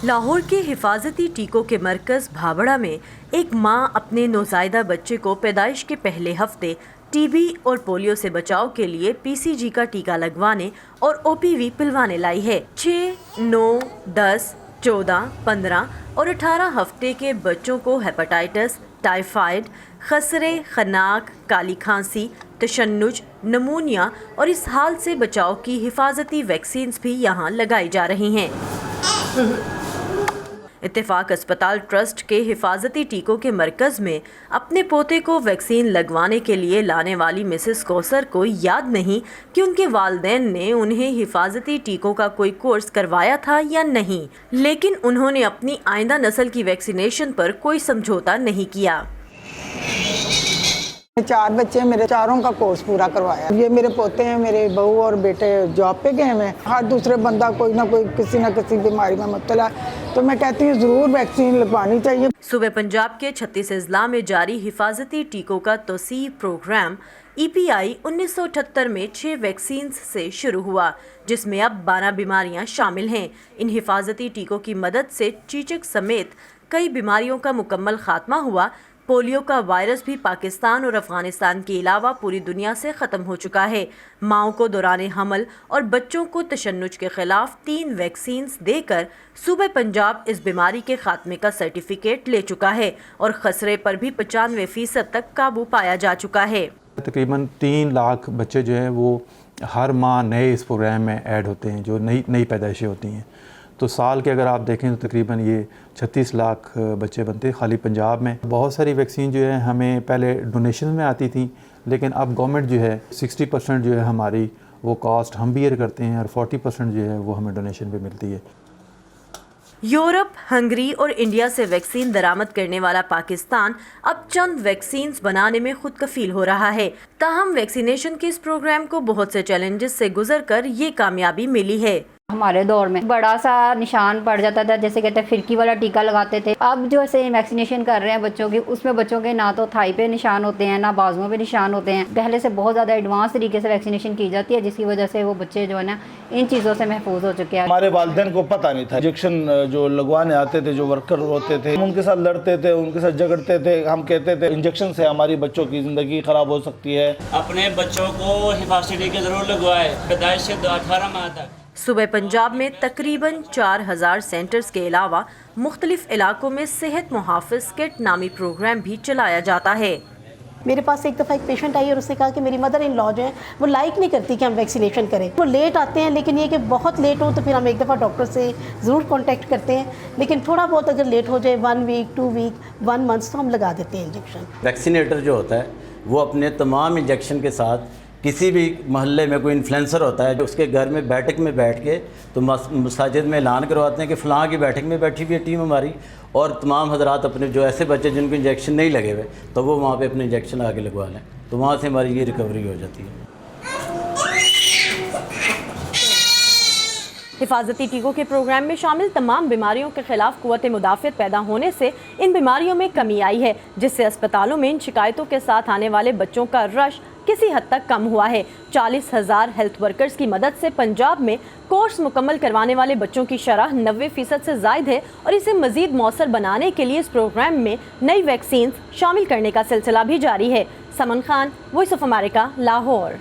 لاہور کے حفاظتی ٹیکوں کے مرکز بھابڑہ میں ایک ماں اپنے نوزائیدہ بچے کو پیدائش کے پہلے ہفتے ٹی بی اور پولیو سے بچاؤ کے لیے پی سی جی کا ٹیکہ لگوانے اور او پی وی پلوانے لائی ہے۔ 6، 9، 10، 14، 15 اور 18 ہفتے کے بچوں کو ہیپاٹائٹس، ٹائیفائڈ، خسرے، خناق، کالی کھانسی، تشنج، نمونیا اور اسہال سے بچاؤ کی حفاظتی ویکسینز بھی یہاں لگائی جا رہی ہیں۔ اتفاق اسپتال ٹرسٹ کے حفاظتی ٹیکوں کے مرکز میں اپنے پوتے کو ویکسین لگوانے کے لیے لانے والی مسز کوثر کو یاد نہیں کہ ان کے والدین نے انہیں حفاظتی ٹیکوں کا کوئی کورس کروایا تھا یا نہیں، لیکن انہوں نے اپنی آئندہ نسل کی ویکسینیشن پر کوئی سمجھوتا نہیں کیا۔ 4 بچے ہیں میرے، چاروں کا کورس پورا کروایا۔ یہ میرے پوتے ہیں، میرے بہو اور بیٹے جاب پہ گئے ہیں۔ ہر دوسرے بندہ کوئی نہ کوئی کسی نہ کسی بیماری میں مبتلا ہے، تو میں کہتی ہوں ضرور ویکسین لگوانی چاہیے۔ صوبہ پنجاب کے 36 اضلاع میں جاری حفاظتی ٹیکوں کا توسیع پروگرام ای پی آئی 1978 میں 6 ویکسینز سے شروع ہوا، جس میں اب 12 بیماریاں شامل ہیں۔ ان حفاظتی ٹیکوں کی مدد سے چیچک سمیت کئی بیماریوں کا مکمل خاتمہ ہوا۔ پولیو کا وائرس بھی پاکستان اور افغانستان کے علاوہ پوری دنیا سے ختم ہو چکا ہے۔ ماؤں کو دوران حمل اور بچوں کو تشنج کے خلاف 3 ویکسینز دے کر صوبہ پنجاب اس بیماری کے خاتمے کا سرٹیفکیٹ لے چکا ہے اور خسرے پر بھی 95% تک قابو پایا جا چکا ہے۔ تقریباً 3 لاکھ بچے جو ہیں وہ ہر ماہ نئے اس پروگرام میں ایڈ ہوتے ہیں، جو نئی پیدائشیں ہوتی ہیں۔ تو سال کے اگر آپ دیکھیں تو تقریباً یہ 36 لاکھ بچے بنتے خالی پنجاب میں۔ بہت ساری ویکسین جو ہے ہمیں پہلے ڈونیشن میں آتی تھیں، لیکن اب گورنمنٹ جو ہے 60% جو ہے ہماری وہ کاسٹ ہم بیئر کرتے ہیں اور 40% جو ہے وہ ہمیں ڈونیشن پہ ملتی ہے۔ یورپ، ہنگری اور انڈیا سے ویکسین درآمد کرنے والا پاکستان اب چند ویکسینز بنانے میں خود کفیل ہو رہا ہے۔ تاہم ویکسینیشن کے اس پروگرام کو بہت سے چیلنجز سے گزر کر یہ کامیابی ملی ہے۔ ہمارے دور میں بڑا سا نشان پڑ جاتا تھا، جیسے کہتے ہیں فرقی والا ٹیکہ لگاتے تھے۔ اب جو ایسے ویکسینیشن کر رہے ہیں بچوں کی، اس میں بچوں کے نہ تو تھائی پہ نشان ہوتے ہیں، نہ بازوؤں پہ نشان ہوتے ہیں۔ پہلے سے بہت زیادہ ایڈوانس طریقے سے ویکسینیشن کی جاتی ہے، جس کی وجہ سے وہ بچے جو ہے نا ان چیزوں سے محفوظ ہو چکے ہیں۔ ہمارے والدین کو پتہ نہیں تھا، انجیکشن جو لگوانے آتے تھے، جو ورکر ہوتے تھے، ہم ان کے ساتھ لڑتے تھے، ان کے ساتھ جھگڑتے تھے۔ ہم کہتے تھے انجیکشن سے ہماری بچوں کی زندگی خراب ہو سکتی ہے۔ اپنے بچوں کو حفاظتی ٹیکے ضرور لگوائے پیدائش سے 18 ماہ تک۔ صوبہ پنجاب میں تقریباً 4000 سینٹرز کے علاوہ مختلف علاقوں میں صحت محافظ کٹ نامی پروگرام بھی چلایا جاتا ہے۔ میرے پاس ایک دفعہ ایک پیشنٹ آئی اور اس نے کہا کہ میری مدر ان لا جو ہے وہ لائک نہیں کرتی کہ ہم ویکسینیشن کریں۔ وہ لیٹ آتے ہیں، لیکن یہ کہ بہت لیٹ ہو تو پھر ہم ایک دفعہ ڈاکٹر سے ضرور کانٹیکٹ کرتے ہیں، لیکن تھوڑا بہت اگر لیٹ ہو جائے 1 ویک 2 ویک 1 منتھ تو ہم لگا دیتے ہیں انجیکشن۔ ویکسینیٹر جو ہوتا ہے وہ اپنے تمام انجیکشن کے ساتھ کسی بھی محلے میں کوئی انفلوئنسر ہوتا ہے جو اس کے گھر میں بیٹھک میں بیٹھ کے تو مساجد میں اعلان کرواتے ہیں کہ فلاں کی بیٹھک میں بیٹھی ہوئی ہے ٹیم ہماری، اور تمام حضرات اپنے جو ایسے بچے جن کو انجیکشن نہیں لگے ہوئے تو وہ وہاں پہ اپنے انجیکشن آگے لگوا لیں، تو وہاں سے ہماری یہ ریکوری ہو جاتی ہے۔ حفاظتی ٹیکوں کے پروگرام میں شامل تمام بیماریوں کے خلاف قوت مدافعت پیدا ہونے سے ان بیماریوں میں کمی آئی ہے، جس سے اسپتالوں میں ان شکایتوں کے ساتھ آنے والے بچوں کا رش کسی حد تک کم ہوا ہے۔ 40,000 ہیلتھ ورکرز کی مدد سے پنجاب میں کورس مکمل کروانے والے بچوں کی شرح 90% سے زائد ہے، اور اسے مزید مؤثر بنانے کے لیے اس پروگرام میں نئی ویکسینز شامل کرنے کا سلسلہ بھی جاری ہے۔ Saman Khan, Voice of America, Lahore.